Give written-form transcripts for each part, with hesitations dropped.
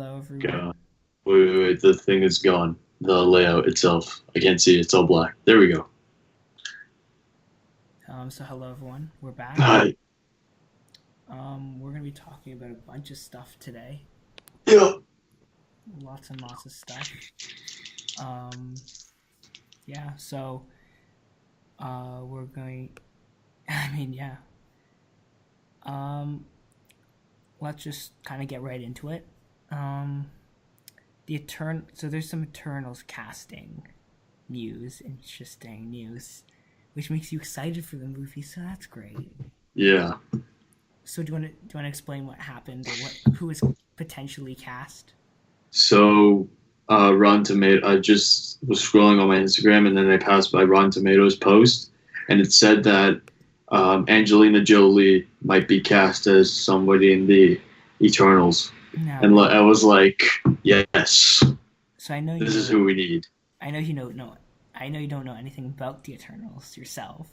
Hello, Go. everyone. Wait. The thing is gone. The layout itself. I can't see it. It's all black. There we go. Hello, everyone. We're back. Hi. We're gonna be talking about a bunch of stuff today. Yeah. Lots and lots of stuff. Um, yeah. We're going. I mean, yeah. Um, let's just kind of get right into it. Um, So there's some Eternals casting news, interesting news, which makes you excited for the movie. So that's great. Yeah. So do you want to explain what happened or who is potentially cast? So, Rotten Tomato. I just was scrolling on my Instagram, and then I passed by Rotten Tomatoes post, and it said that Angelina Jolie might be cast as somebody in the Eternals, No. and I was like, yes, So I know you this is who know. we need. I know you know. No, I know you don't know anything about the Eternals yourself.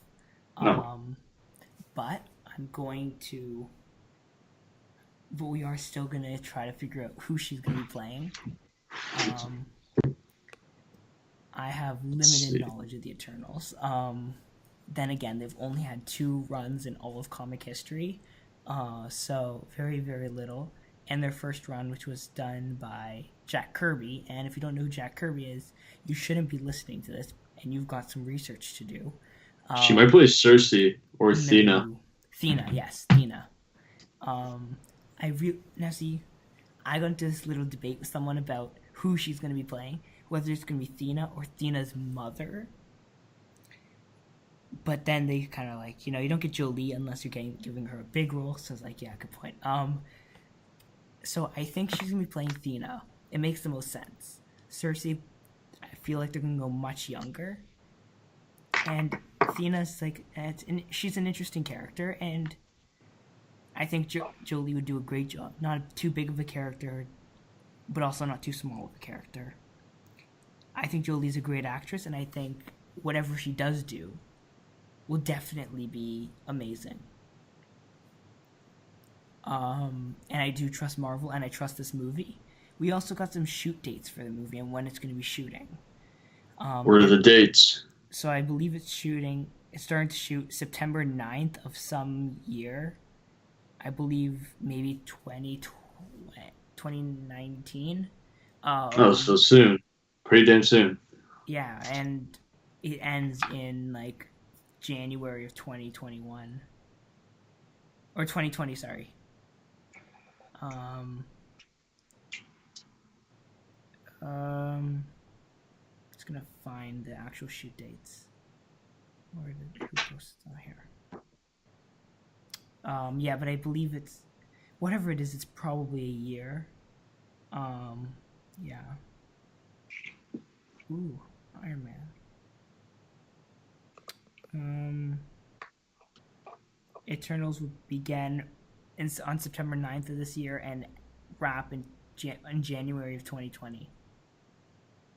No. Um, but I'm going to. But we are still gonna try to figure out who she's gonna be playing. Um, I have Let's limited see. knowledge of the Eternals. Then again, they've only had two runs in all of comic history, so very, very little. And their first run, which was done by Jack Kirby. And if you don't know who Jack Kirby is, you shouldn't be listening to this, and you've got some research to do. She might Um, play Cersei or Athena. no, Thena, yes, Thena. Um, now see, I got into this little debate with someone about who she's going to be playing, whether it's going to be Thena or Thena's mother. But then they kind of like, you don't get Jolie unless you're giving her a big role. So it's like, yeah, good point. So I think she's gonna be playing Thena. It makes the most sense. Cersei, I feel like they're gonna go much younger, and Thena's like, she's an interesting character, and I think Jolie would do a great job. Not too big of a character, but also not too small of a character. I think Jolie's a great actress, and I think whatever she does do will definitely be amazing. And I do trust Marvel, and I trust this movie. We also got some shoot dates for the movie and when it's going to be shooting. What are It the dates? So I believe it's shooting. It's starting to shoot September 9th of some year. I believe maybe 2019. Oh, so Um, soon. Pretty damn soon. yeah, and it ends in like January of 2021 or 2020. Sorry. Um, Um, just gonna find the actual shoot dates. Who posted on here? Yeah, but I believe it's whatever it is. It's probably a year. Um, yeah. Ooh, Iron Man. Um, Eternals will begin on September 9th of this year and wrap in January of 2020.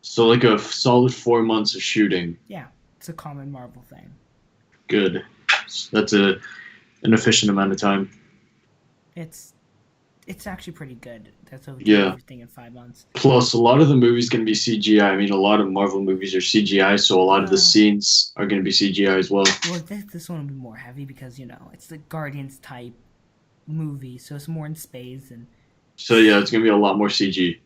So like a solid 4 months of shooting. Yeah, it's a common Marvel thing. Good. That's an efficient amount of time. It's it's actually pretty good. That's how we do Yeah. everything in 5 months. Plus, a lot of the movies going to be CGI. I mean, a lot of Marvel movies are CGI, so a lot of the Uh, scenes are going to be CGI as well. well, this one will be more heavy because it's the Guardians type movie, so it's more in space and So yeah, it's going to be a lot more CG.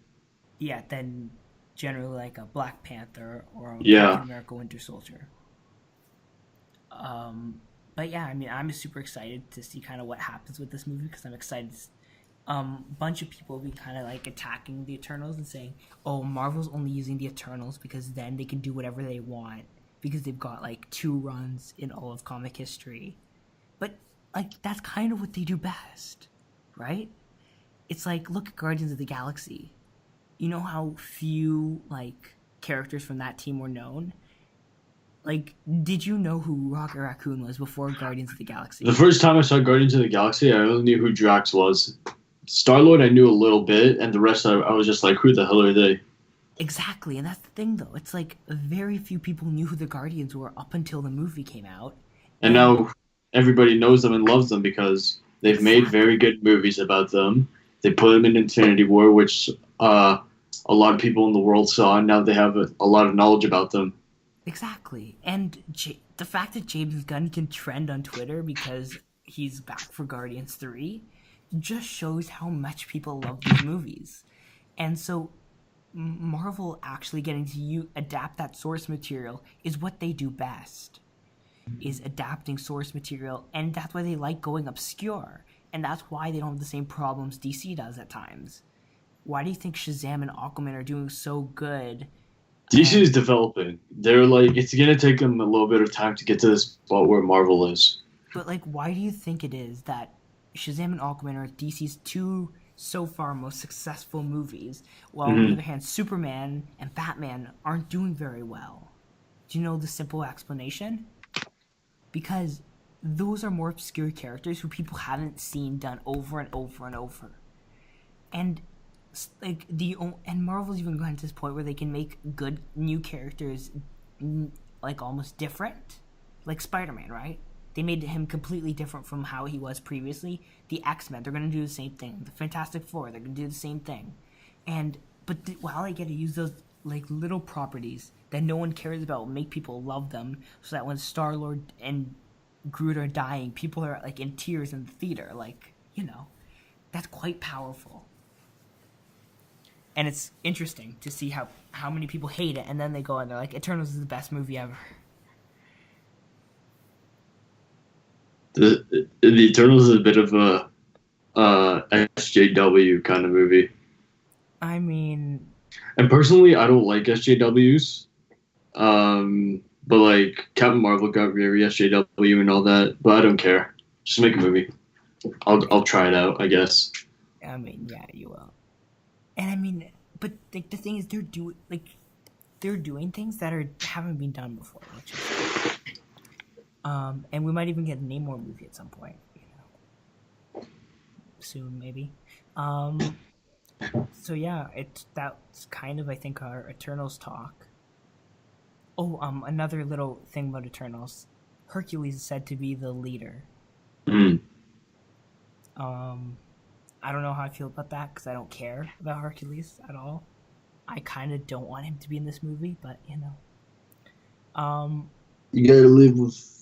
yeah, than generally like a Black Panther or a Captain Yeah. America Winter Soldier. Um, but yeah, I mean, I'm super excited to see kind of what happens with this movie because I'm excited. Bunch of people be kind of like attacking the Eternals and saying, "Oh, Marvel's only using the Eternals because then they can do whatever they want because they've got like two runs in all of comic history." But like that's kind of what they do best, right? It's like look at Guardians of the Galaxy. You know how few like characters from that team were known? Like, did you know who Rocket Raccoon was before Guardians of the The Galaxy? first time I saw Guardians of the Galaxy, I only knew who Drax was. Star Lord, I knew a little bit, and the rest, I was just like, who the hell are they? Exactly, and that's the thing though. It's like very few people knew who the Guardians were up until the movie came out. And And now everybody knows them and loves them because they've made very exactly. good movies about them. They put him in Infinity War, which a lot of people in the world saw, and now they have a lot of knowledge about them. Exactly. And the fact that James Gunn can trend on Twitter because he's back for Guardians 3 just shows how much people love these movies. And so Marvel actually getting to adapt that source material is what they do best, is adapting source material, and that's why they like going obscure. And that's why they don't have the same problems DC does at times. Why do you think Shazam and Aquaman are doing so good? DC is developing. They're like, it's gonna take them a little bit of time to get to this spot where Marvel is. But like, why do you think it is that Shazam and Aquaman are DC's two so far most successful movies, while on the other hand, Superman and Batman aren't doing very well? Do you know the simple explanation? Because those are more obscure characters who people haven't seen done over and over and over, and like and Marvel's even gone to this point where they can make good new characters like almost different, like Spider-Man, right? They made him completely different from how he was previously. The X-Men, they're going to do the same thing. The Fantastic Four, they're going to do the same thing. While they get to use those like little properties that no one cares about, make people love them, so that when Star-Lord and Groot are dying, people are like in tears in the theater. Like, that's quite powerful. And it's interesting to see how many people hate it, and then they go and they're like, Eternals is the best movie ever. The Eternals is a bit of a SJW kind of movie. I mean, and personally, I don't like SJWs. But like Captain Marvel got very SJW and all that, but I don't care. Just make a movie. I'll try it out, I guess. I mean, yeah, you will. And I mean, but like the thing is, they're doing things that haven't been done before, which is and we might even get a Namor movie at some point, soon maybe. So yeah, that's kind of, I think, our Eternals talk. Oh, another little thing about Eternals, Hercules is said to be the leader. I don't know how I feel about that because I don't care about Hercules at all. I kind of don't want him to be in this movie, but you gotta live with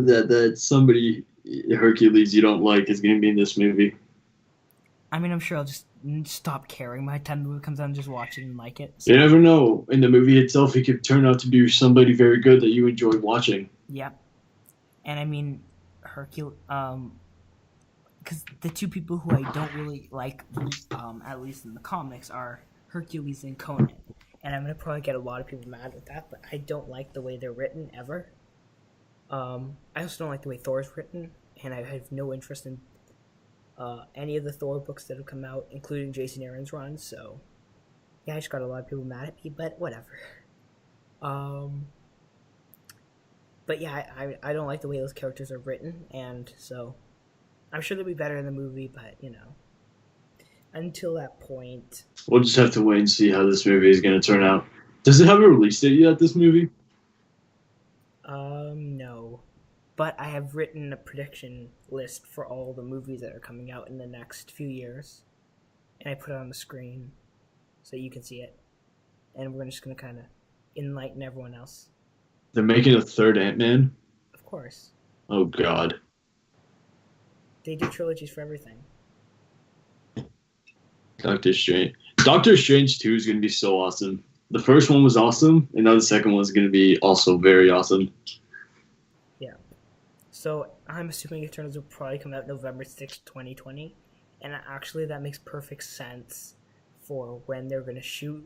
that somebody Hercules you don't like is gonna be in this movie. I mean, I'm sure I'll just stop caring by the time the movie comes out and just watch it and like it. So. You never know. In the movie itself, he could turn out to be somebody very good that you enjoy watching. Yep. And I mean, Hercules, because the two people who I don't really like, at least in the comics, are Hercules and Conan. And I'm going to probably get a lot of people mad with that, but I don't like the way they're written, ever. I also don't like the way Thor's written, and I have no interest in any of the Thor books that have come out, including Jason Aaron's run, so yeah, I just got a lot of people mad at me, but whatever. But yeah, I don't like the way those characters are written, and so I'm sure they'll be better in the movie, but until that point, we'll just have to wait and see how this movie is going to turn out. Does it have a release date yet, this movie? No. But I have written a prediction list for all the movies that are coming out in the next few years. And I put it on the screen so you can see it. And we're just going to kind of enlighten everyone else. They're making a third Ant-Man? Of course. Oh, God. They do trilogies for everything. Doctor Strange 2 is going to be so awesome. The first one was awesome, and now the second one is going to be also very awesome. Yeah. So I'm assuming Eternals will probably come out November 6th, 2020. And actually that makes perfect sense for when they're going to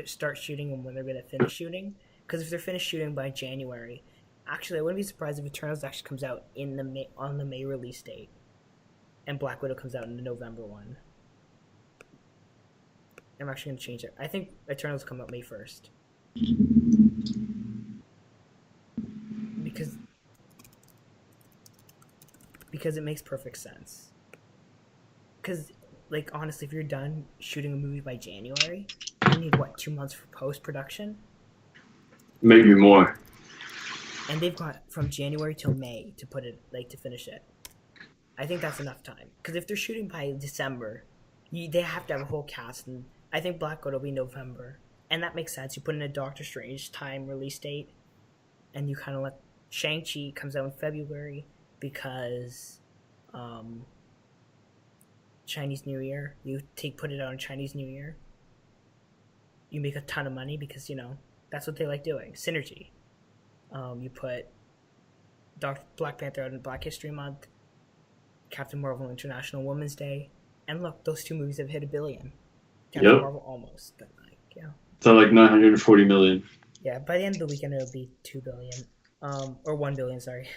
start shooting and when they're going to finish shooting. Because if they're finished shooting by January, actually I wouldn't be surprised if Eternals actually comes out on the May release date. And Black Widow comes out in the November one. I'm actually going to change it. I think Eternals come out May 1st. Because it makes perfect sense. Because, like, honestly, if you're done shooting a movie by January, you need, 2 months for post-production? Maybe more. And they've got from January till May to to finish it. I think that's enough time. Because if they're shooting by December, they have to have a whole cast, and I think Black Widow will be November, and that makes sense. You put in a Doctor Strange time release date, and you kind of let Shang-Chi comes out in February because Chinese New Year. You put it out on Chinese New Year. You make a ton of money because that's what they like doing. Synergy. You put Black Panther out in Black History Month, Captain Marvel International Women's Day, and look, those two movies have hit $1 billion. Captain Marvel almost, but So like 940 million. Yeah, by the end of the weekend it'll be $2 billion, or $1 billion, sorry.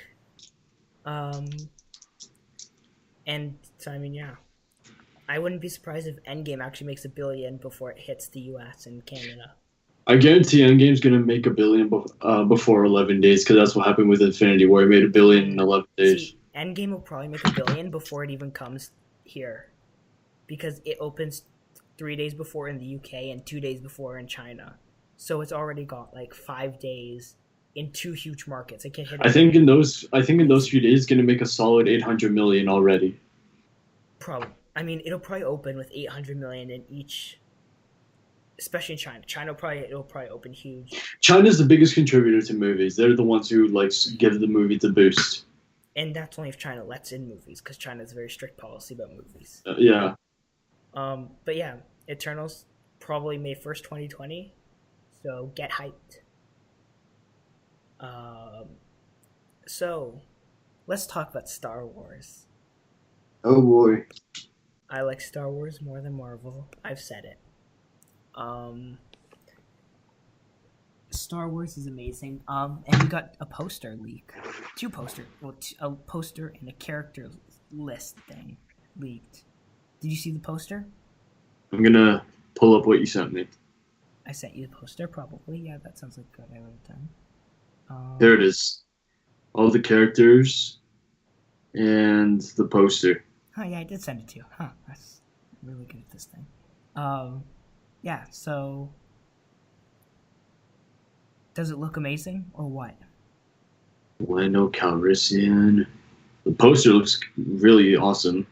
And so I wouldn't be surprised if Endgame actually makes $1 billion before it hits the U.S. and Canada. I guarantee Endgame's gonna make $1 billion before 11 days, because that's what happened with Infinity War. It made $1 billion in 11 days. See, Endgame will probably make $1 billion before it even comes here, because it opens 3 days before in the UK and 2 days before in China. So it's already got like 5 days in two huge markets. It can hit. I think in those few days, it's gonna make a solid 800 million already. Probably. I mean, it'll probably open with 800 million in each, especially in China. It'll probably open huge. China's the biggest contributor to movies. They're the ones who give the movie the boost. And that's only if China lets in movies, because China has a very strict policy about movies. Yeah. But yeah, Eternals probably May 1st, 2020. So get hyped. So let's talk about Star Wars. Oh boy. I like Star Wars more than Marvel. I've said it. Star Wars is amazing. And we got a poster leak. A poster and a character list thing leaked. Did you see the poster? I'm gonna pull up what you sent me. I sent you the poster, probably. Yeah, that sounds like good. I would have done. There it is. All the characters and the poster. Oh yeah, I did send it to you. Huh, that's really good at this thing. Yeah. So, does it look amazing or what? Lando Calrissian. The poster looks really awesome.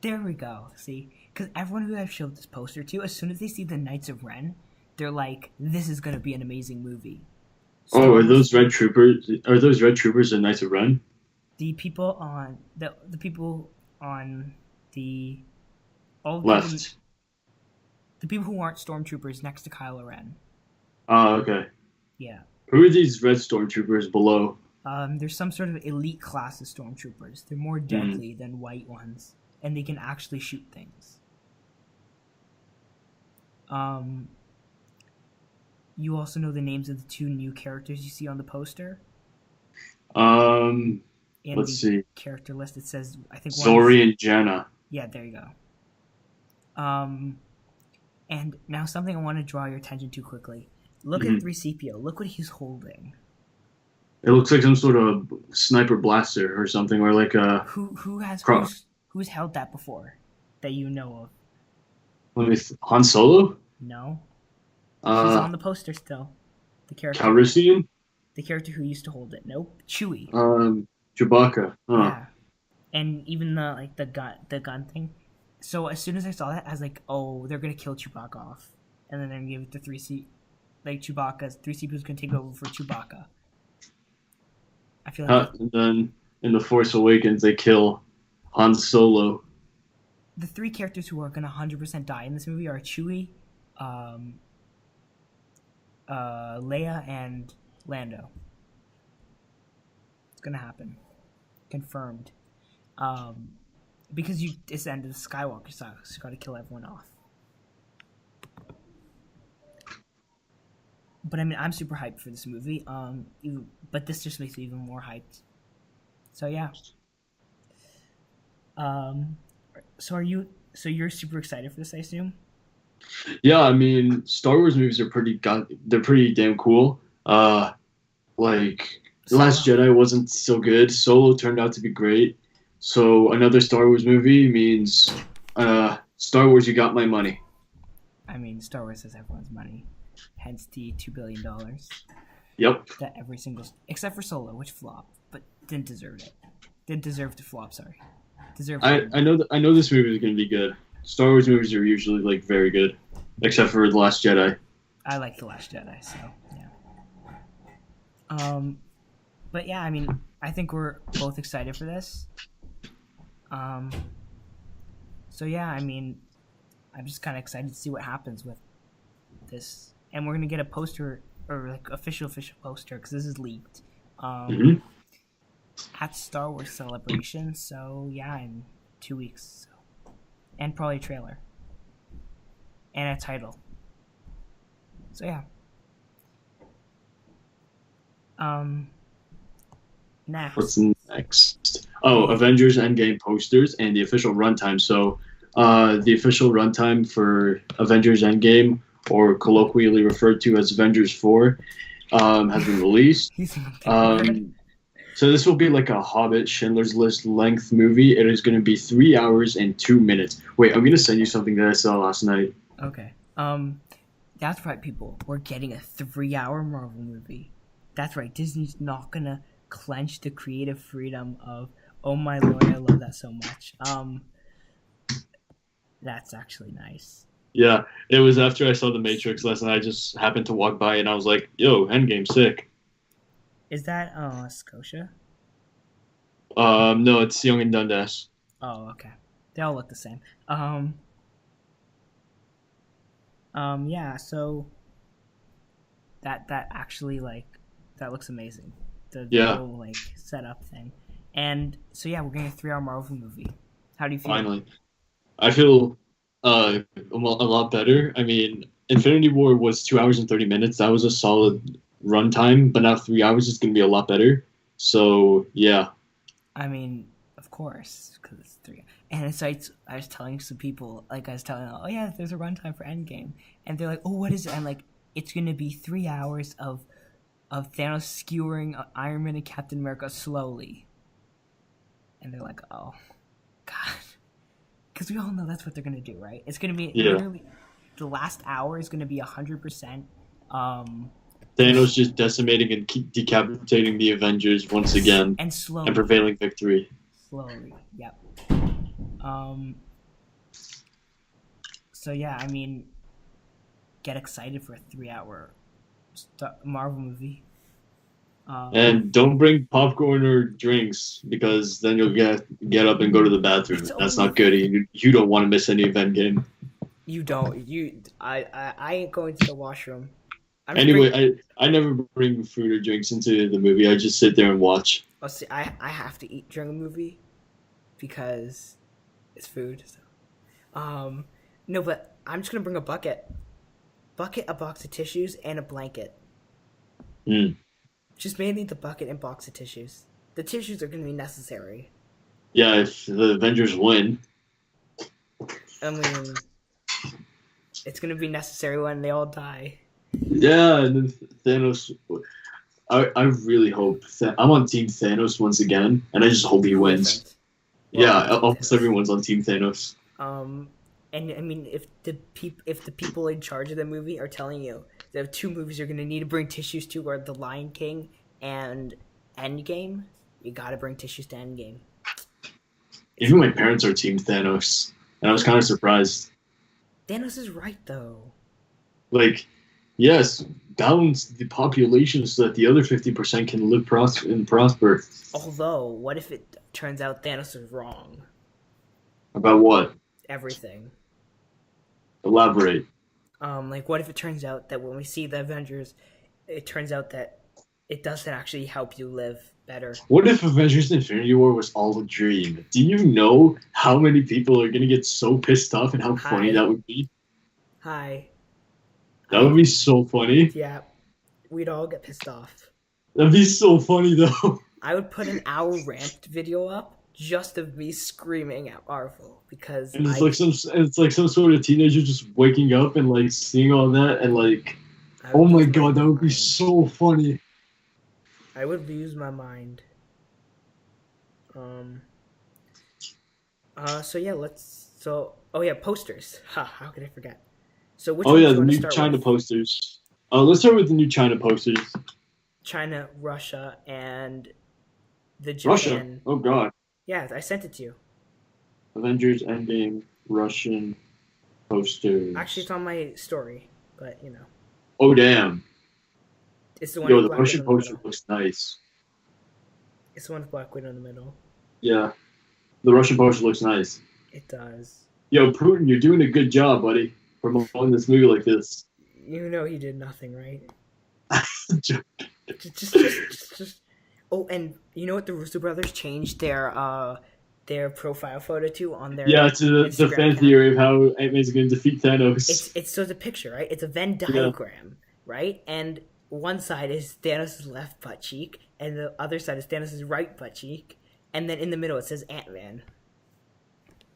There we go. See, because everyone who I've showed this poster to, as soon as they see the Knights of Ren, they're like, "This is gonna be an amazing movie." So, are those Red Troopers? Are those Red Troopers in Knights of Ren? The people on the people on the left. The people who aren't stormtroopers next to Kylo Ren. Oh, okay. Yeah. Who are these red stormtroopers below? There's some sort of elite class of stormtroopers. They're more deadly than white ones, and they can actually shoot things. You also know the names of the two new characters you see on the poster? Let's see. Character list, it says, I think Zori and Janna. Yeah, there you go. And now something I want to draw your attention to quickly. Look at 3CPO. Look what he's holding. It looks like some sort of sniper blaster or something, or like a... Who's held that before that you know of? Han Solo? No. He's on the poster still. The character. Calrissian? The character who used to hold it. Nope. Chewie. Chewbacca. Huh. Yeah. And even the gun thing. So as soon as I saw that, I was like, oh, they're gonna kill Chewbacca off, and then they're gonna give it to 3C. Like Chewbacca's 3CP's gonna take over for Chewbacca. I feel like. And then in The Force Awakens, they kill Han Solo. The three characters who are gonna 100% die in this movie are Chewie, Leia, and Lando. It's gonna happen, confirmed. Because it's the end of the Skywalker saga, so you gotta kill everyone off. But I mean, I'm super hyped for this movie. But this just makes me even more hyped. So yeah. So you're super excited for this, I assume? Yeah, I mean, Star Wars movies are pretty damn cool. Like The Last Jedi wasn't so good. Solo turned out to be great. So another Star Wars movie means Star Wars, you got my money. I mean, Star Wars has everyone's money. Hence the $2 billion. Yep. That except for Solo, which flopped, but didn't deserve it. Didn't deserve to flop, sorry. Deserve I one. I know I know this movie is gonna be good. Star Wars movies are usually like very good, except for The Last Jedi. I like The Last Jedi, so yeah. Um, but yeah, I mean, I think we're both excited for this. Um, so yeah, I mean, I'm just kind of excited to see what happens with this, and we're gonna get a poster or like official poster because this is leaked. Hmm. At Star Wars Celebration. So yeah, in 2 weeks, so. And probably a trailer and a title. So yeah. What's Next. next? Oh, Avengers Endgame posters and the official runtime. So, the official runtime for Avengers Endgame, or colloquially referred to as Avengers 4, has been released. He's a big word. Um, so this will be like a Hobbit Schindler's List length movie. It is going to be 3 hours and 2 minutes. Wait, I'm going to send you something that I saw last night. Okay. That's right, people. We're getting a 3-hour Marvel movie. That's right. Disney's not gonna clench the creative freedom of. Oh my lord, I love that so much. That's actually nice. Yeah, it was after I saw The Matrix last night. I just happened to walk by and I was like, "Yo, Endgame sick." Is that Scotia? No, it's Young and Dundas. Oh, okay. They all look the same. Yeah. So that actually like that looks amazing. The Yeah, whole like setup thing, and so yeah, we're getting a 3-hour Marvel movie. How do you feel? finally. I feel a lot better. I mean, Infinity War was 2 hours and 30 minutes. That was a solid runtime, but now 3 hours is going to be a lot better. So yeah, I mean, of course, because it's 3. And it's like I was telling some people, like I was telling them, oh yeah, there's a runtime for Endgame, and they're like, oh, what is it? I'm like, it's gonna be 3 hours of Thanos skewering Iron Man and Captain America slowly, and they're like, oh, god, because we all know that's what they're gonna do, right? It's gonna be yeah. literally the last hour is gonna be 100%. Thanos just decimating and decapitating the Avengers once again And and slowly, prevailing victory. yep. Um. So yeah, I mean, get excited for a 3-hour Marvel movie. And don't bring popcorn or drinks because then you'll get up and go to the bathroom. It's That's only not good. You don't want to miss any event game. you don't you I ain't going to the washroom. I'm just Anyway, bring. I never bring food or drinks into the movie. I just sit there and watch. Oh, see, I have to eat during a movie because it's food. So. No, but I'm just gonna bring a bucket, a box of tissues, and a blanket. Mm. Just mainly the bucket and box of tissues. The tissues are gonna be necessary. Yeah, if the Avengers win. I mean, it's gonna be necessary when they all die. Yeah, and then Thanos. I really hope I'm on Team Thanos once again, and I just hope he Who wins. isn't? Yeah, Well, almost everyone's on Team Thanos. And I mean, if the people in charge of the movie are telling you there are 2 movies you're gonna need to bring tissues to are The Lion King and Endgame, you gotta bring tissues to Endgame. Even my parents are Team Thanos, and I was kind of surprised. Thanos is right though. Like, yes, balance the population so that the other 50% can live and prosper. Although, what if it turns out Thanos is wrong? About what? Everything. Elaborate. Like, what if it turns out that when we see the Avengers, it turns out that it doesn't actually help you live better? What if Avengers Infinity War was all a dream? Do you know how many people are going to get so pissed off and how funny that would be? Hi. That would be so funny. Yeah, we'd all get pissed off. That'd be so funny, though. I would put an hour rant video up just of me screaming at Marvel because And it's like some sort of teenager just waking up and like seeing all that and like, oh my god, that would be so funny. I would lose my mind. So yeah, posters. How could I forget? So which Oh one do yeah, you the want to new start China with? posters. Let's start with the new China posters. China, Russia, and the Russia. Japan. Oh god. Yeah, I sent it to you. Avengers Endgame Russian posters. Actually, it's on my story, but Oh damn! it's the one Yo, with the Black Widow Russian in the poster middle. looks nice. It's the one with Black Widow in the middle. Yeah, the Russian poster looks nice. It does. Yo, Putin, you're doing a good job, buddy, promoting this movie like this. You know he did nothing, right? Just- Just. Oh, and you know what? The Russo brothers changed their profile photo to on their yeah, to the Instagram fan account. theory of how Ant-Man's going to defeat Thanos. It's so the picture, right? It's a Venn diagram, right? And one side is Thanos' left butt cheek, and the other side is Thanos' right butt cheek, and then in the middle it says Ant-Man.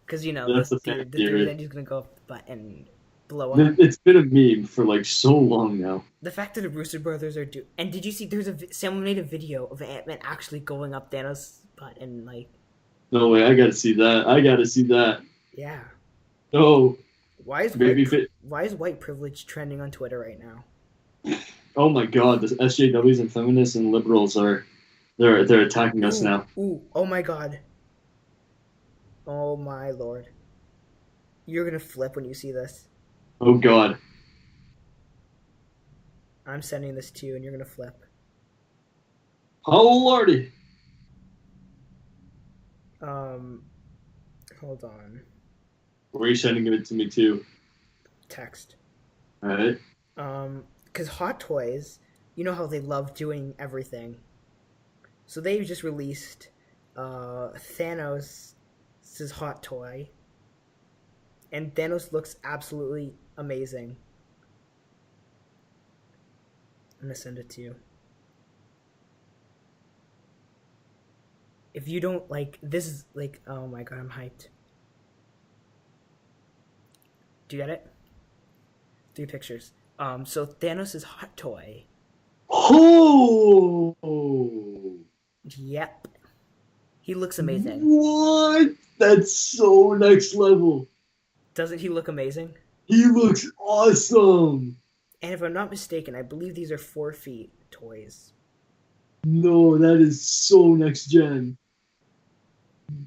Because That's the the fan theory theory. that he's gonna go up the butt and blow up. It's been a meme for like so long now. The fact that the Russo brothers are and did you see? Someone made a video of Ant-Man actually going up Thanos' butt and like. No way, I gotta see that. I gotta see that. Yeah. No. Why is white privilege trending on Twitter right now? Oh my god, the SJWs and feminists and liberals they're attacking us now. Ooh, oh my god. Oh my lord. You're gonna flip when you see this. Oh god. I'm sending this to you and you're gonna flip. Oh lordy. Hold on. Where are you sending it to me too? Text. Alright. Because Hot Toys, you know how they love doing everything. So they just released Thanos' hot toy. And Thanos looks absolutely amazing. I'm gonna send it to you. If you don't like, this is like, oh my god, I'm hyped. Do you get it? 3 pictures. So Thanos' hot toy. Oh! Yep. He looks amazing. What? That's so next level. Doesn't he look amazing? He looks awesome. And if I'm not mistaken, I believe these are 4 feet toys. No, that is so next gen.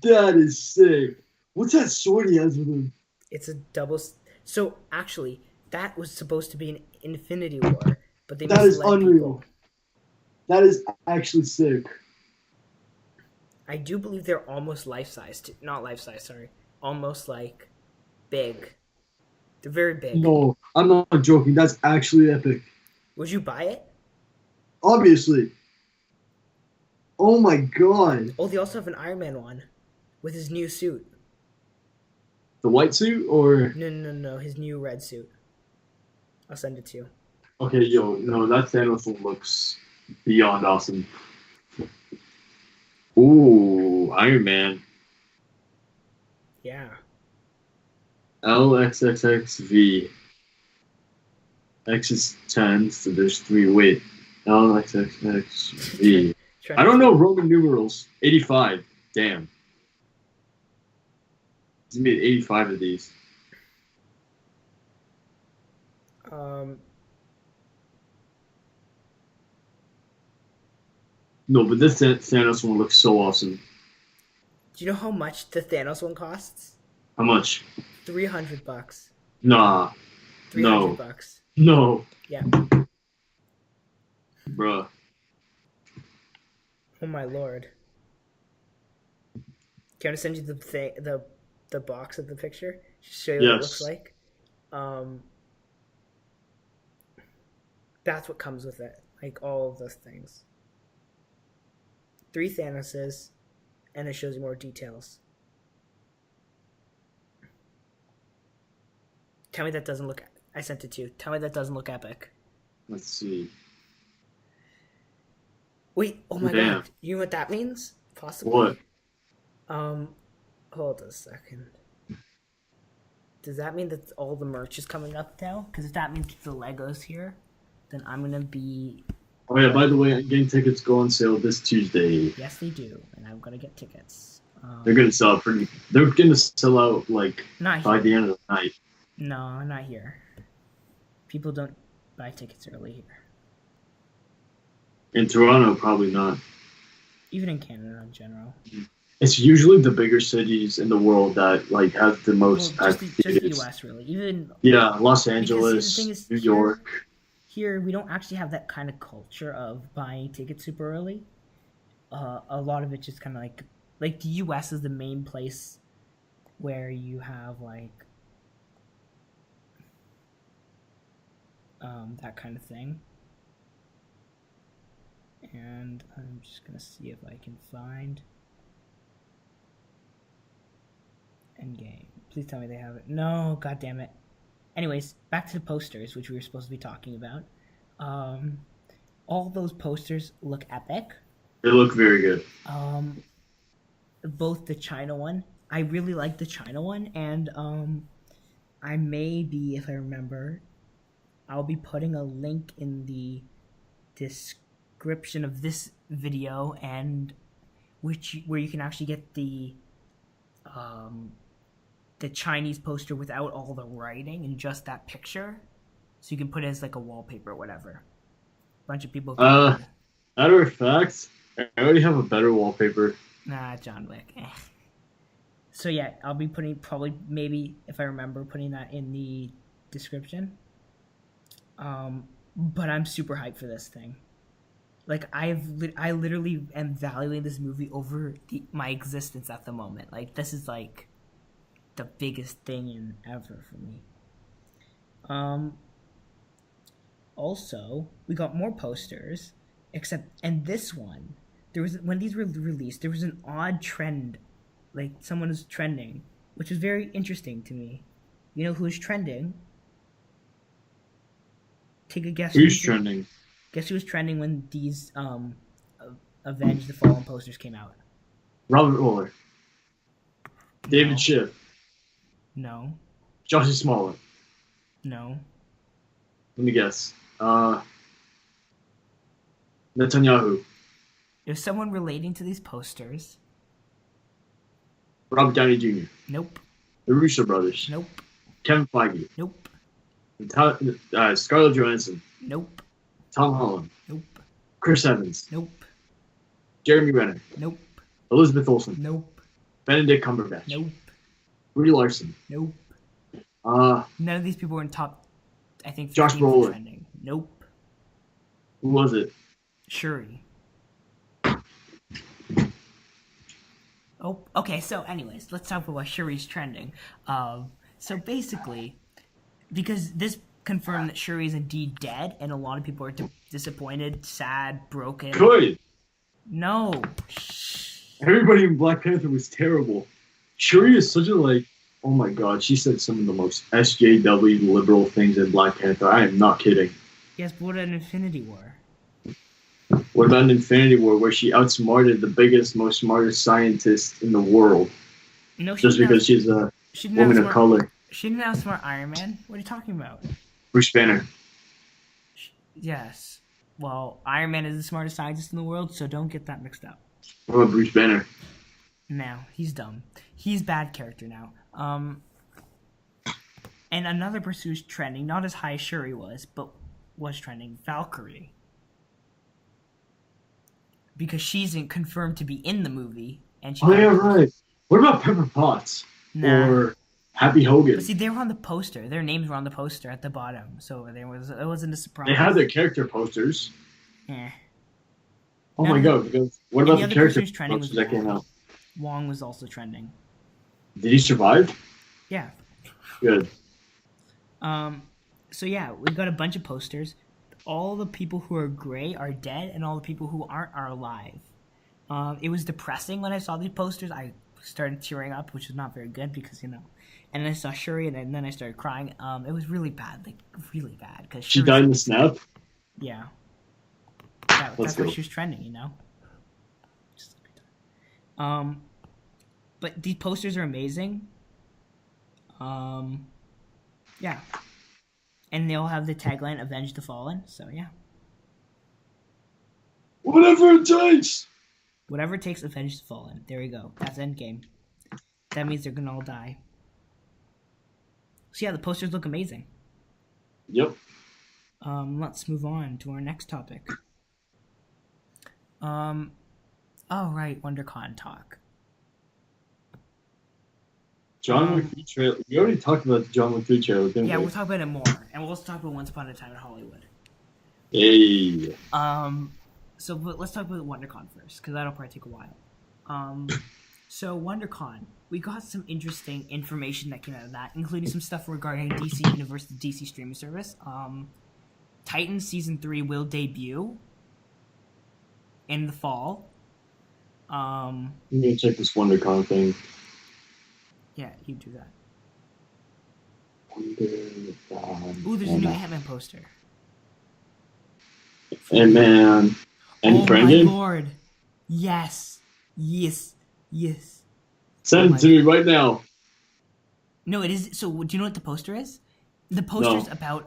That is sick. What's that sword he has with him? It's a double. So actually, that was supposed to be an Infinity War, but they That is misled unreal. people. That is actually sick. I do believe they're almost life-size. Not life-size, sorry. Almost like big. They're very big. No, I'm not joking. That's actually epic. Would you buy it? Obviously. Oh my god. Oh, they also have an Iron Man one with his new suit. The white suit or No, his new red suit. I'll send it to you. okay, yo, no, that Thanos one looks beyond awesome. Ooh, Iron Man. Yeah. LXXXV. X is 10, so there's 3. Wait. LXXXV. I don't know Roman numerals. 85. Damn. He's made 85 of these. No, but this Thanos one looks so awesome. Do you know how much the Thanos one costs? How much? $300. Nah. $300. No. Yeah. Bruh. Oh my lord. Can I send you the box of the picture? Show you what it looks like. That's what comes with it. Like all of those things. 3 Thanoses, and it shows you more details. Tell me that doesn't look. I sent it to you. Tell me that doesn't look epic. Let's see. Wait, oh my Damn. god. You know what that means? Possibly. What? Hold a second. Does that mean that all the merch is coming up now? Because if that means the Legos here, then I'm gonna be. Oh yeah, by the way, game tickets go on sale this Tuesday. Yes, they do, and I'm gonna get tickets. They're gonna sell out pretty. They're gonna sell out like Not by here. the end of the night. No, not here. People don't buy tickets early here. In Toronto, probably not. Even in Canada in general. It's usually the bigger cities in the world that like have the Well, most just the activities. U.S. really. Even Yeah, Los because see, the thing Angeles, is New York. here we don't actually have that kind of culture of buying tickets super early. A lot of it just kind of like the U.S. is the main place where you have like that kind of thing. And I'm just gonna see if I can find Endgame. Please tell me they have it. No, god damn it. Anyways, back to the posters, which we were supposed to be talking about. Um, all those posters look epic. They look very good. Um, both the China one, I really like the China one, and I may be, if I remember, I'll be putting a link in the description of this video, and where you can actually get um, the Chinese poster without all the writing and just that picture, so you can put it as like a wallpaper or whatever. A bunch of people Uh, can. Matter of fact, I already have a better wallpaper. Nah, John Wick. So yeah, I'll be putting probably maybe if I remember putting that in the description. But I'm super hyped for this thing. Like I literally am valuing this movie over my existence at the moment. Like this is like the biggest thing in ever for me. Um, Also, we got more posters, except and this one there was when these were released, there was an odd trend, like someone was trending, which was very interesting to me. You know who was trending? Take a guess. Who's trending? Guess who was trending when these Avenge the Fallen posters came out? Robert Mueller, David No, Schiff, no, Josh Smollett. no. Let me guess. Netanyahu, It was someone relating to these posters. Robert Downey Jr., Nope, the Russo brothers, nope, Kevin Feige, nope, Scarlett Johansson, nope, Tom Holland, nope, Chris Evans, nope, Jeremy Renner, nope, Elizabeth Olsen, nope, Benedict Cumberbatch, nope, Brie Larson, nope. uh, None of these people were in top. I think Josh 15 for Brolin. trending. Nope. Who was it? Shuri. Oh, okay. So, anyways, let's talk about why Shuri's trending. So basically, because this confirmed that Shuri is indeed dead, and a lot of people are disappointed, sad, broken. Good. No. Everybody in Black Panther was terrible. Shuri is such a like. Oh my god, she said some of the most SJW liberal things in Black Panther. I am not kidding. Yes, but what an Infinity War. What about an Infinity War where she outsmarted the biggest, most smartest scientist in the world No, she just didn't because she's a woman of color? She didn't outsmart Iron Man. What are you talking about? Bruce Banner. Yes. Well, Iron Man is the smartest scientist in the world, so don't get that mixed up. What about Bruce Banner? No, he's dumb. He's bad character now. And another person who's trending, not as high as Shuri was, but was trending, Valkyrie. Because she's confirmed to be in the movie, and she. Oh yeah, right. What about Pepper Potts or Happy Hogan? But see, they were on the poster. Their names were on the poster at the bottom, so it wasn't a surprise. They had their character posters. Eh. Oh my god! Because what about the character posters that came out? Wong was also trending. Did he survive? Yeah. Good. So yeah, we've got a bunch of posters. All the people who are gray are dead, and all the people who aren't are alive. It was depressing when I saw these posters. I started tearing up, which is not very good because and then I saw Shuri, and then I started crying. It was really bad, like really bad, because she died in the snap. Yeah. That's why she was trending, But these posters are amazing. Yeah. And they all have the tagline "Avenge the Fallen," so yeah. Whatever it takes. Whatever it takes, avenge the fallen. There we go. That's Endgame. That means they're gonna all die. So yeah, the posters look amazing. Yep. Let's move on to our next topic. Oh right, WonderCon talk. John Wick 3 trailer. We already talked about the John Wick 3 trailer, didn't Yeah, we? we'll talk about it more, and we'll also talk about Once Upon a Time in Hollywood. Hey. But let's talk about WonderCon first, because that'll probably take a while. So WonderCon, we got some interesting information that came out of that, including some stuff regarding DC Universe, the DC streaming service. Titan Season 3 will debut in the fall. I'm gonna check this WonderCon thing. Yeah, you do that. WonderCon. Ooh, there's a new Ant-Man poster. Ant-Man. Any friend game? Oh my lord. Yes. Send it to me right now. No, it is. So, do you know what the poster is? The poster's about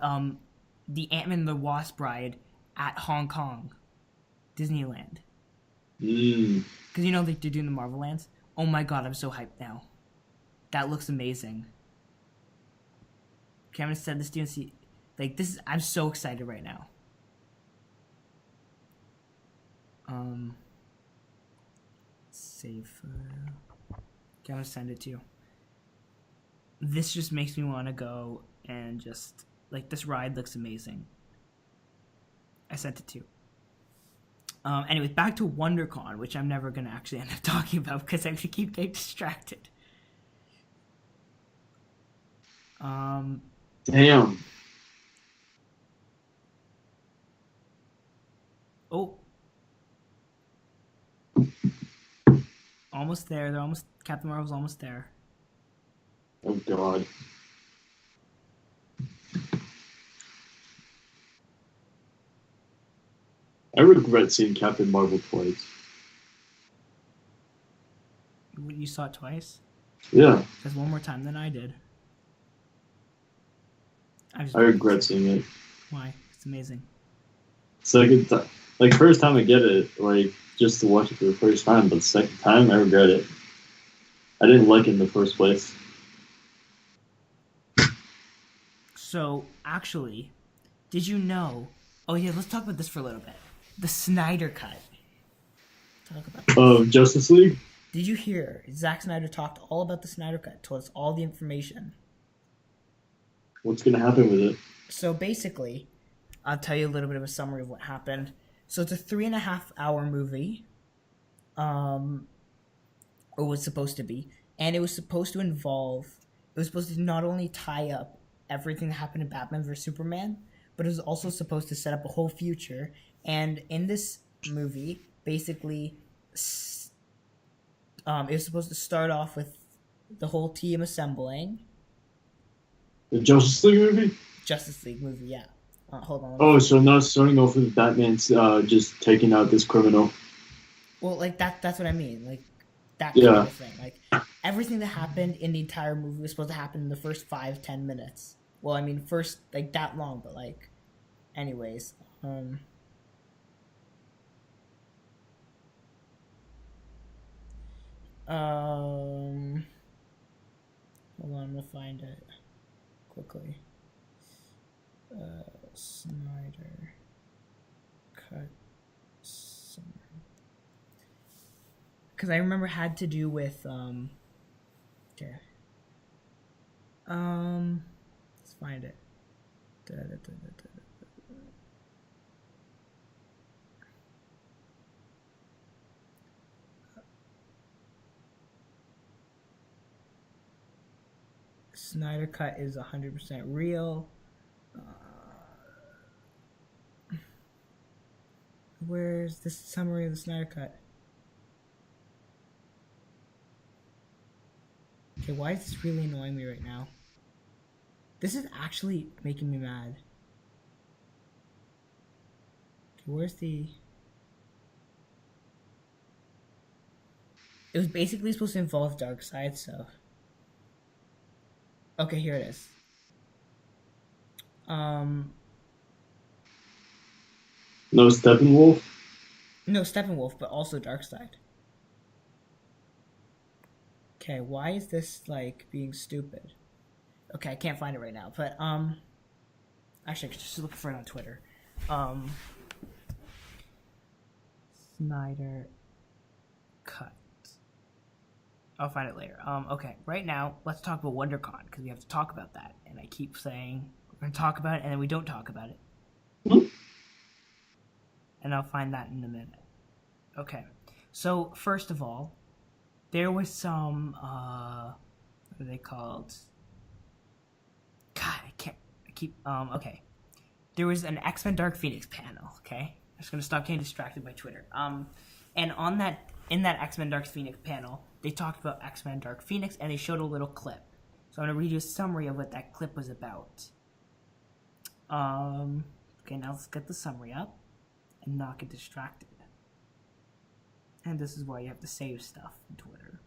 the Ant-Man and the Wasp ride at Hong Kong, Disneyland. Because you know they're doing the Marvel lands. Oh my god, I'm so hyped now. That looks amazing. Okay, I'm gonna send this to you and see. Like this is. I'm so excited right now. Save photo. Okay, I'm gonna send it to you. This just makes me want to go and just like this ride looks amazing. I sent it to you. Anyways, back to WonderCon, which I'm never gonna actually end up talking about because I'm gonna keep getting distracted. Damn. Oh. Almost there. They're almost. Captain Marvel's almost there. Oh god. I regret seeing Captain Marvel twice. You saw it twice? Yeah. That's one more time than I did. I regret seeing it. Why? It's amazing. Second time, like first time I get it, like just to watch it for the first time, but second time I regret it. I didn't like it in the first place. So, actually, did you know? Oh yeah, let's talk about this for a little bit. The Snyder Cut. Talk about this. Of Justice League? Did you hear? Zack Snyder talked all about the Snyder Cut, told us all the information. What's gonna happen with it? So basically, I'll tell you a little bit of a summary of what happened. So it's a 3.5-hour movie. Or was supposed to be. And it was supposed to involve, it was supposed to not only tie up everything that happened in Batman vs. Superman, but it was also supposed to set up a whole future. And in this movie, basically, it was supposed to start off with the whole team assembling. The Justice League movie? Justice League movie, yeah. Hold on. Oh, so not starting off with Batman's just taking out this criminal. Well, like that's what I mean. Like that kind of thing. Like everything that happened in the entire movie was supposed to happen in the first 5-10 minutes. Well, I mean, first like that long, but like, anyways. Hold on, I'm gonna find it quickly. Snyder Cut summary. Because I remember it had to do with okay. Let's find it. Snyder Cut is 100% real. Where's this summary of the Snyder Cut? Okay, why is this really annoying me right now? This is actually making me mad. Okay, where's the... It was basically supposed to involve Darkseid, so... Okay, here it is. No Steppenwolf? No, Steppenwolf, but also Darkseid. Okay, why is this, like, being stupid? Okay, I can't find it right now, but, actually, I could just look for it on Twitter. Snyder Cut. I'll find it later. Okay, right now, let's talk about WonderCon, because we have to talk about that. And I keep saying we're going to talk about it, and then we don't talk about it. Hmm? And I'll find that in a minute. Okay, so first of all, there was some, what are they called? God, okay. There was an X-Men Dark Phoenix panel, okay? I'm just going to stop getting distracted by Twitter. And in that X-Men Dark Phoenix panel, they talked about X-Men Dark Phoenix, and they showed a little clip. So I'm going to read you a summary of what that clip was about. Okay, now let's get the summary up and not get distracted. And this is why you have to save stuff in Twitter.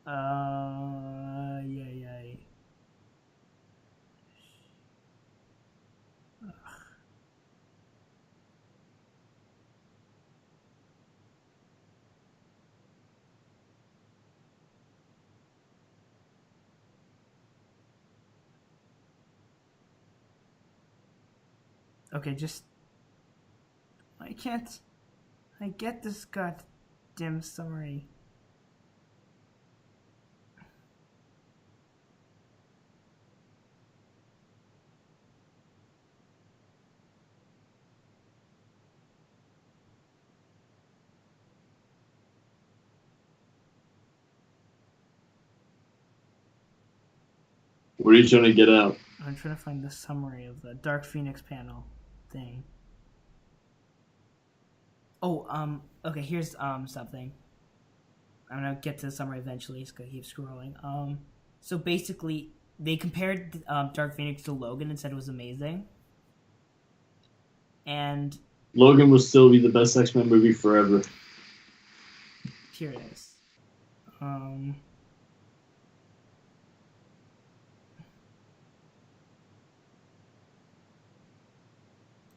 Yeah. Okay, I get this goddamn summary. What are you trying to get out? I'm trying to find the summary of the Dark Phoenix panel thing. Oh, okay, here's something. I'm gonna get to the summary eventually, just gonna keep scrolling. So basically, they compared Dark Phoenix to Logan and said it was amazing. And Logan will still be the best X-Men movie forever. here it is.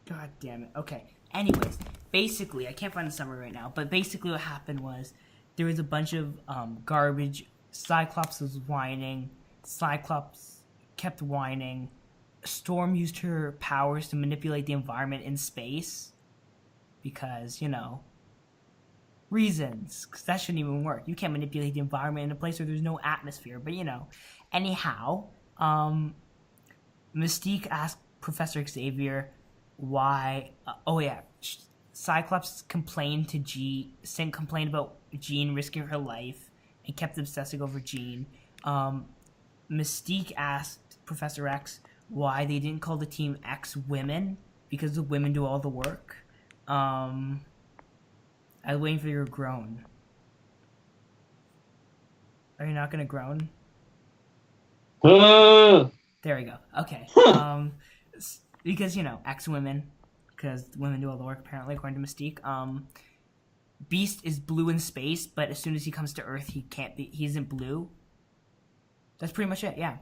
God damn it. Okay. Anyways, basically, I can't find the summary right now, but basically what happened was there was a bunch of garbage. Cyclops was whining. Cyclops kept whining. Storm used her powers to manipulate the environment in space because, reasons. Because that shouldn't even work. You can't manipulate the environment in a place where there's no atmosphere. But, anyhow, Mystique asked Professor Xavier why. Cyclops complained about Jean risking her life and kept obsessing over Jean. Mystique asked Professor X why they didn't call the team X women because the women do all the work. I was waiting for your groan. Are you not gonna groan? There we go. Okay. Because X women, because women do all the work apparently according to Mystique. Beast is blue in space, but as soon as he comes to Earth, he isn't blue. That's pretty much it. Yeah.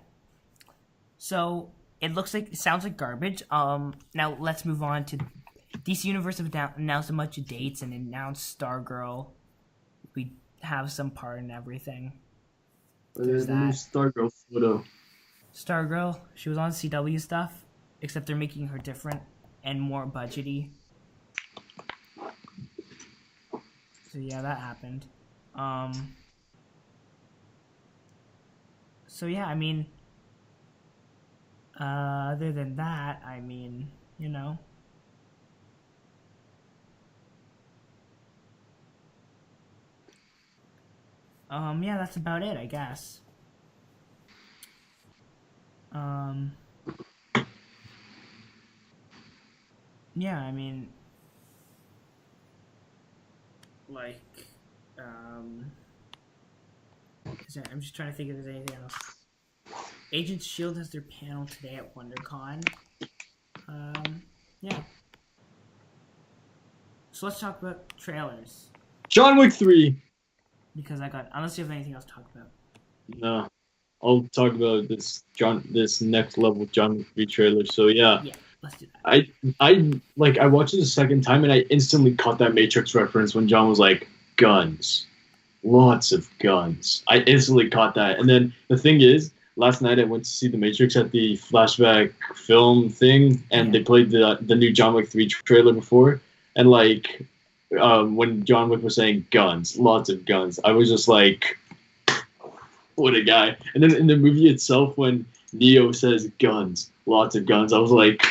So it sounds like garbage. Now let's move on to DC Universe have announced a bunch of dates and announced Stargirl. We have some part in everything. There's that. New Stargirl photo. Stargirl, she was on CW stuff, except they're making her different and more budgety. So yeah, that happened. So yeah, I mean, other than that, I mean, yeah, that's about it, I guess. Yeah, I mean, like, I'm just trying to think if there's anything else. Agents S.H.I.E.L.D. has their panel today at WonderCon. Yeah. So let's talk about trailers. John Wick 3. Because unless you have anything else to talk about. No. I'll talk about this next level John Wick 3 trailer. So yeah. Yeah, let's do that. I watched it a second time and I instantly caught that Matrix reference when John was like, guns. Lots of guns. I instantly caught that. And then the thing is, last night I went to see The Matrix at the flashback film thing, and they played the new John Wick 3 trailer before, and like when John Wick was saying guns, lots of guns, I was just like, what a guy. And then in the movie itself, when Neo says guns, lots of guns, I was like,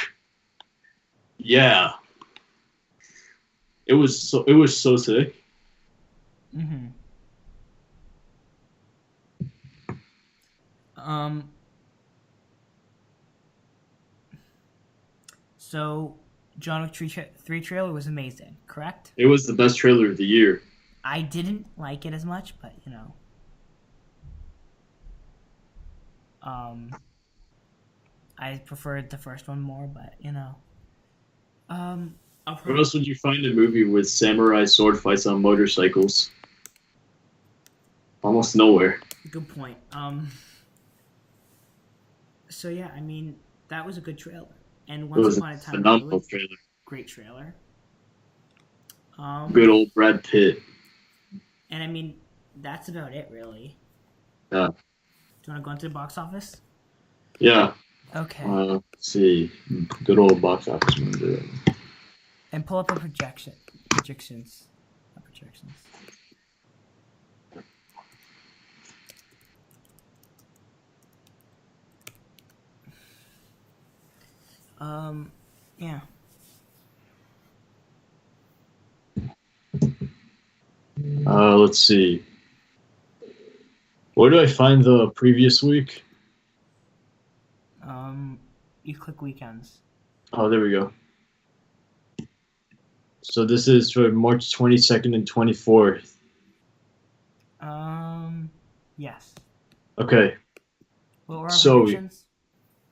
yeah. It was so sick. Mm-hmm. So John Wick 3 trailer was amazing, correct? It was the best trailer of the year. I didn't like it as much, but I preferred the first one more, but What else would you find a movie with samurai sword fights on motorcycles? Almost nowhere. Good point. So yeah, I mean that was a good trailer, and It Once was Upon a a Time in phenomenal Hollywood, trailer. great trailer. Good old Brad Pitt. And I mean that's about it, really. Yeah. Do you want to go into the box office? Yeah. Okay. Let's see. Good old box office number. And pull up a projections. Not projections. Yeah. Let's see. Where do I find the previous week? You click weekends. Oh, there we go. So this is for March 22nd and 24th. Yes. Okay. What were our So predictions?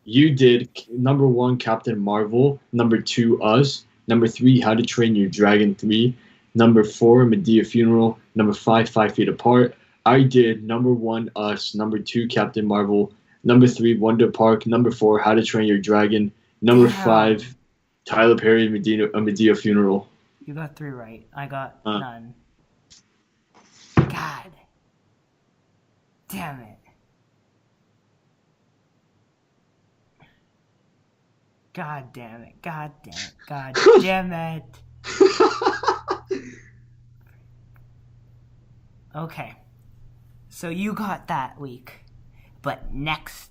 you did number 1 Captain Marvel, number 2 Us, number 3 How to Train Your Dragon 3, number 4 Medea Funeral, number 5 5 Feet Apart. I did number 1 Us, number 2 Captain Marvel, number 3 Wonder Park, number 4 How to Train Your Dragon, number Damn. 5 Tyler Perry Medea Funeral. You got 3 right. I got Uh. none. God. Damn it. God damn it. God damn it. God damn it. Okay. So you got that week. But next,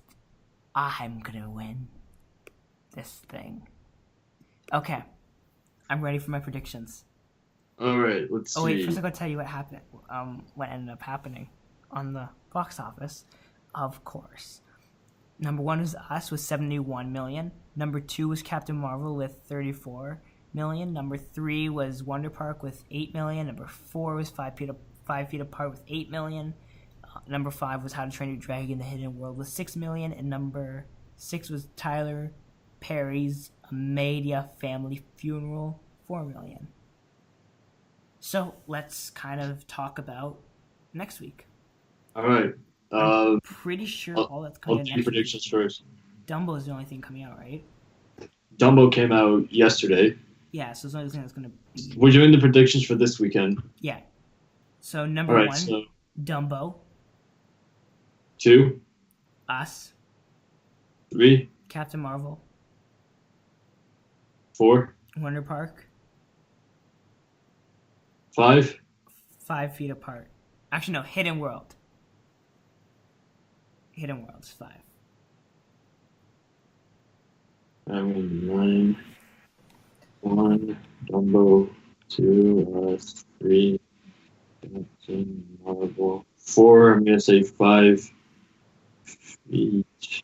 I'm gonna win this thing. Okay. I'm ready for my predictions. All right, let's see. Oh wait, first I'm gonna tell you what happened. What ended up happening on the box office. Of course, number 1 was Us with 71 million. Number 2 was Captain Marvel with 34 million. Number 3 was Wonder Park with 8 million. Number 4 was 5 Feet Apart with 8 million. Number 5 was How to Train Your Dragon: The Hidden World with 6 million, and number 6 was Tyler Perry's Medea Family Funeral, 4 million. So let's kind of talk about next week. All right. I'm pretty sure all that's coming I'll out do next predictions week. first. Dumbo is the only thing coming out, right? Dumbo came out yesterday. Yeah, so it's the only thing that's going to be... We're doing the predictions for this weekend. Yeah. So number All right, 1, so Dumbo. 2, Us. 3, Captain Marvel. 4, Wonder Park. 5. 5 Feet Apart. Actually, no, Hidden World. Hidden World's 5. I'm in 9. 1, Dumbo, 2, 3, Captain Marvel, 4. I'm gonna say 5 each.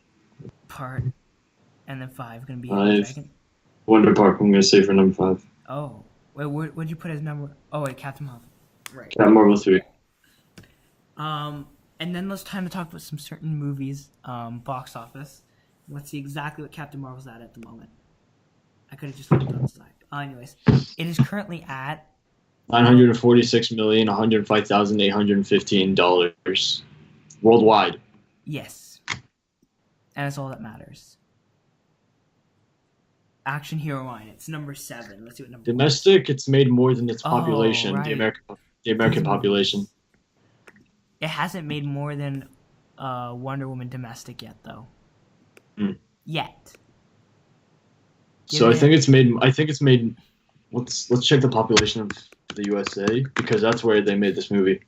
Part. And then 5 going to be 5. Dragon. Wonder Park. I'm gonna say for number 5. Oh. Wait, what'd you put as number? Oh, wait, Captain Marvel. Right. Captain Marvel 3. And then it's time to talk about some certain movies, box office. Let's see exactly what Captain Marvel's at the moment. I could have just looked on the side. Anyways, it is currently at $946,105,815 worldwide. Yes. And that's all that matters. Action Hero Line. It's number 7. Let's see what number Domestic, it's made more than its population. right. The American population. It hasn't made more than Wonder Woman domestic yet, though. Yet. So I think it's made. Let's check the population of the USA, because that's where they made this movie,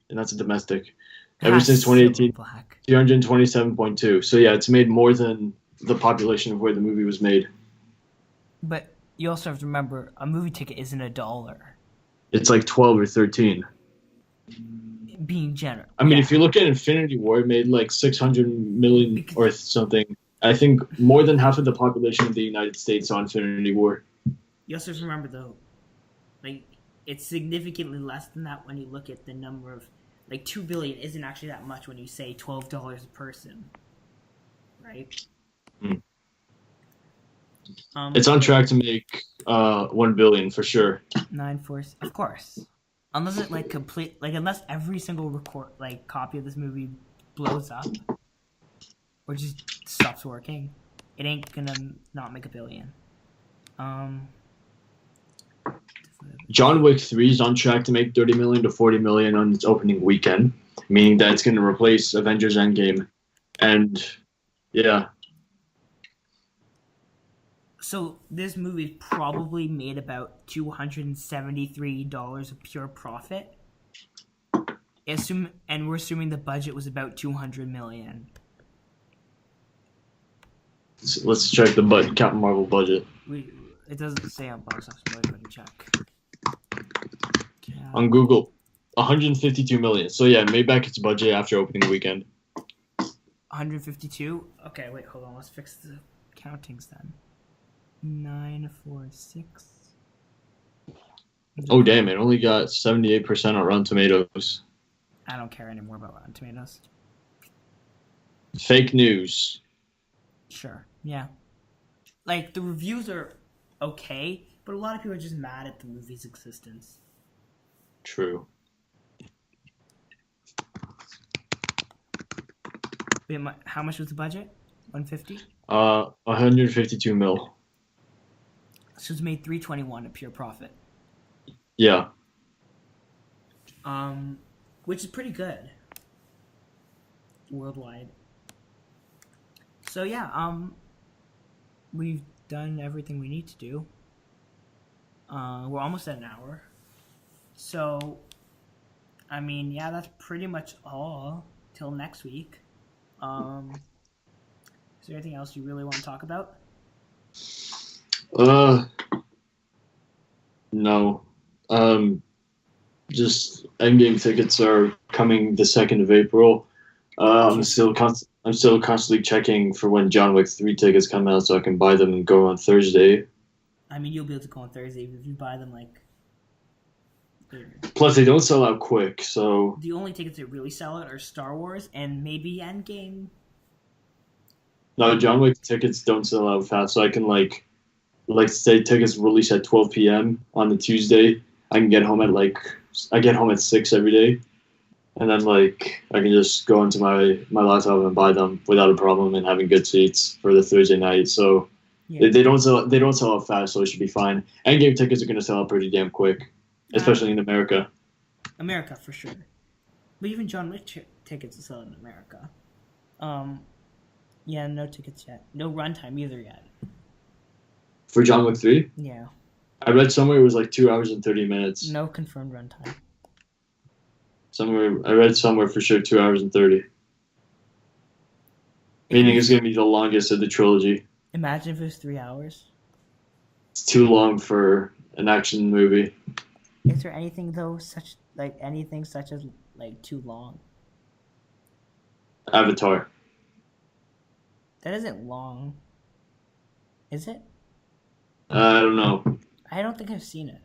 and that's a domestic. Ever since 2018, Black. 327.2. So yeah, it's made more than the population of where the movie was made. But you also have to remember, a movie ticket isn't $1. It's like 12 or 13. Being generous. I mean, if you look at Infinity War, it made like 600 million or something. I think more than half of the population of the United States saw Infinity War. You also have to remember, though, like, it's significantly less than that when you look at the number of, like, 2 billion isn't actually that much when you say $12 a person, right? It's on track to make 1 billion for sure. 9 4, of course. Unless it unless every single copy of this movie blows up or just stops working, it ain't gonna not make 1 billion. John Wick 3 is on track to make 30 million to 40 million on its opening weekend, meaning that it's going to replace Avengers Endgame. And yeah. So this movie probably made about $273 of pure profit. And we're assuming the budget was about $200 million. So let's check the Captain Marvel budget. It doesn't say on box office, but I'm going to check. On Google, 152 million. So yeah, made back its budget after opening weekend. 152? Okay, wait, hold on. Let's fix the countings then. 9 4 6. Oh damn! It only got 78% on Rotten Tomatoes. I don't care anymore about Rotten Tomatoes. Fake news. Sure. Yeah. Like, the reviews are okay, but a lot of people are just mad at the movie's existence. True. Wait, how much was the budget? 150? 152 mil. So it's made 321 of pure profit. Yeah. Which is pretty good. Worldwide. So yeah, we've done everything we need to do. We're almost at an hour. So, I mean, yeah, that's pretty much all till next week. Is there anything else you really want to talk about? No. Just Endgame tickets are coming the 2nd of April. I'm still constantly checking for when John Wick 3 tickets come out so I can buy them and go on Thursday. I mean, you'll be able to go on Thursday if you buy them later. Plus, they don't sell out quick, so... The only tickets that really sell out are Star Wars and maybe Endgame. No, John Wick tickets don't sell out fast, so I can, say tickets release at 12 p.m. on the Tuesday. I can get home at, I get home at 6 every day. And then, I can just go into my laptop and buy them without a problem and having good seats for the Thursday night. So yeah. They don't sell out fast, so it should be fine. Endgame tickets are going to sell out pretty damn quick, especially in America. America, for sure. But even John Wick tickets are selling in America. Yeah, no tickets yet. No runtime either yet. For John Wick 3? Yeah. I read somewhere it was 2 hours and 30 minutes. No confirmed runtime. I read somewhere for sure 2 hours and 30. Meaning it's going to be the longest of the trilogy. Imagine if it was 3 hours. It's too long for an action movie. Is there anything though such as too long? Avatar. That isn't long. Is it? I don't know. I don't think I've seen it.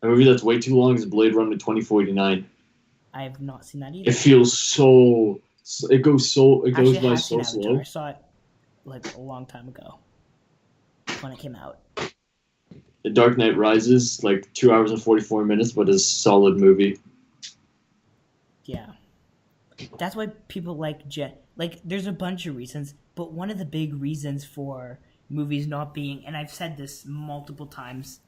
A movie that's way too long is Blade Runner 2049. I have not seen that either. It feels so... It goes by so slow. I saw it a long time ago when it came out. The Dark Knight Rises, 2 hours and 44 minutes, but it's a solid movie. Yeah. That's why people there's a bunch of reasons, but one of the big reasons for movies not being, and I've said this multiple times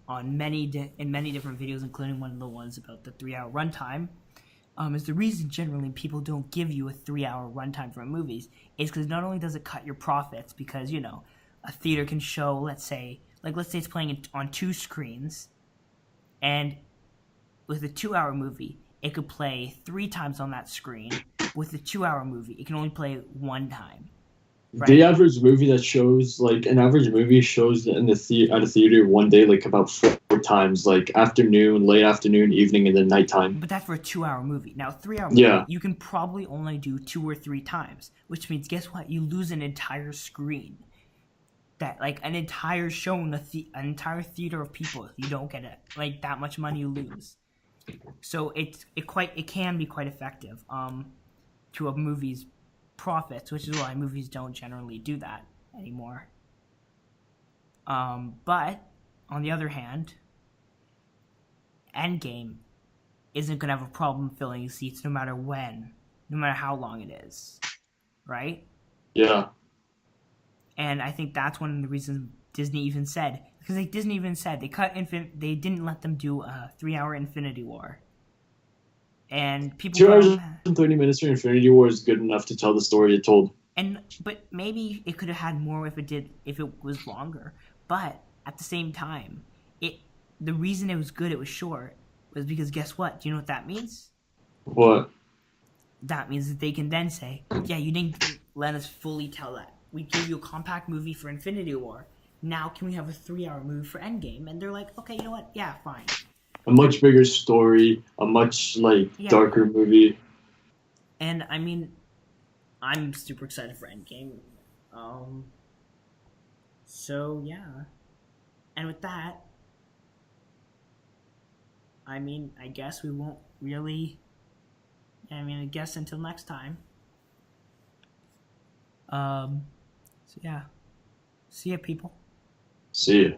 on many different videos, including one of the ones about the 3-hour runtime, is the reason generally people don't give you a 3-hour runtime for movies is because not only does it cut your profits, because a theater can show, let's say like let's say it's playing it on 2 screens, and with a 2-hour movie, it could play 3 times on that screen. With a 2-hour movie, it can only play 1 time. Right? The average movie that shows, like, an average movie shows in at a theater one day, like, about 4 times, like, afternoon, late afternoon, evening, and then nighttime. But that's for a 2-hour movie. Now, a 3-hour movie, Yeah. you can probably only do 2 or 3 times, which means, guess what? You lose an entire screen. That, like, an entire show in an entire theater of people. If you don't get it, like, that much money you lose. So it can be quite effective to a movie's profits, which is why movies don't generally do that anymore. But on the other hand, Endgame isn't going to have a problem filling seats no matter when, no matter how long it is, right? Yeah. And I think that's one of the reasons Disney even said, because like Disney even said they didn't let them do a 3-hour Infinity War. And people 2 hours and 30 minutes for Infinity War is good enough to tell the story it told. But maybe it could have had more if it was longer. But at the same time, the reason it was good, it was short, was because guess what? Do you know what that means? What? That means that they can then say, yeah, you didn't let us fully tell that. We gave you a compact movie for Infinity War. Now can we have a 3-hour movie for Endgame? And they're like, okay, you know what? Yeah, fine. A much bigger story, a much, darker movie. And, I mean, I'm super excited for Endgame. So, yeah. And with that, I mean, I guess we won't really... I guess until next time. So, yeah. See ya, people. See ya.